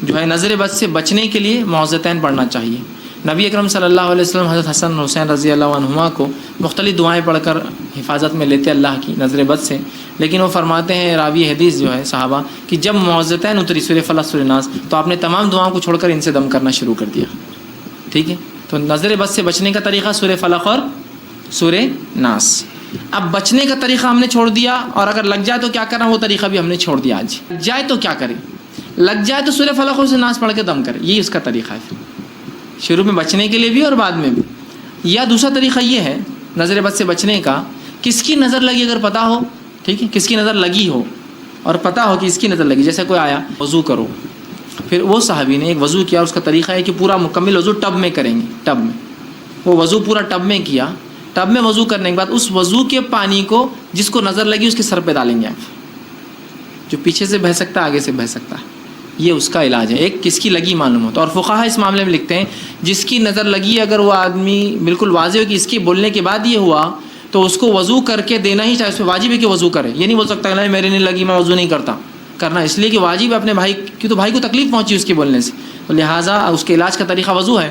جو ہے نظر بد سے بچنے کے لیے معوذتین پڑھنا چاہیے۔ نبی اکرم صلی اللہ علیہ وسلم حضرت حسن حسین رضی اللہ عنہما کو مختلف دعائیں پڑھ کر حفاظت میں لیتے اللہ کی نظر بد سے، لیکن وہ فرماتے ہیں راوی حدیث جو ہے صحابہ کہ جب معوذتین اتری سورہ فلق سورہ ناس تو آپ نے تمام دعاؤں کو چھوڑ کر ان سے دم کرنا شروع کر دیا۔ ٹھیک ہے، تو نظر بد سے بچنے کا طریقہ سورہ فلق اور سورہ ناس۔ اب بچنے کا طریقہ ہم نے چھوڑ دیا، اور اگر لگ جائے تو کیا کرنا وہ طریقہ بھی ہم نے چھوڑ دیا۔ آج لگ جائے تو کیا کریں؟ لگ جائے تو سورہ فلق اور سورہ ناس پڑھ کے دم کرے، یہی اس کا طریقہ ہے، شروع میں بچنے کے لیے بھی اور بعد میں بھی۔ یا دوسرا طریقہ یہ ہے نظر بد سے بچنے کا، کس کی نظر لگی اگر پتہ ہو، ٹھیک ہے، کس کی نظر لگی ہو اور پتہ ہو کہ اس کی نظر لگی، جیسے کوئی آیا وضو کرو، پھر وہ صحابی نے ایک وضو کیا، اس کا طریقہ ہے کہ پورا مکمل وضو ٹب میں کریں گے، ٹب میں وہ وضو پورا ٹب میں کیا، ٹب میں وضو کرنے کے بعد اس وضو کے پانی کو جس کو نظر لگی اس کے سر پہ ڈالیں گے آپ، جو پیچھے سے بہہ سکتا ہے آگے سے بہہ سکتا ہے، یہ اس کا علاج ہے۔ ایک کس کی لگی معلوم ہوتا ہے، اور فقہا اس معاملے میں لکھتے ہیں جس کی نظر لگی اگر وہ آدمی بالکل واضح ہو کہ اس کی بولنے کے بعد یہ ہوا تو اس کو وضو کر کے دینا ہی چاہے، اس پہ واجب ہے کہ وضو کرے، یہ نہیں بول سکتا نہیں میرے نہیں لگی میں وضو نہیں کرتا، کرنا اس لیے کہ واجب ہے اپنے بھائی کی، تو بھائی کو تکلیف پہنچی اس کے بولنے سے، تو لہٰذا اس کے علاج کا طریقہ وضو ہے۔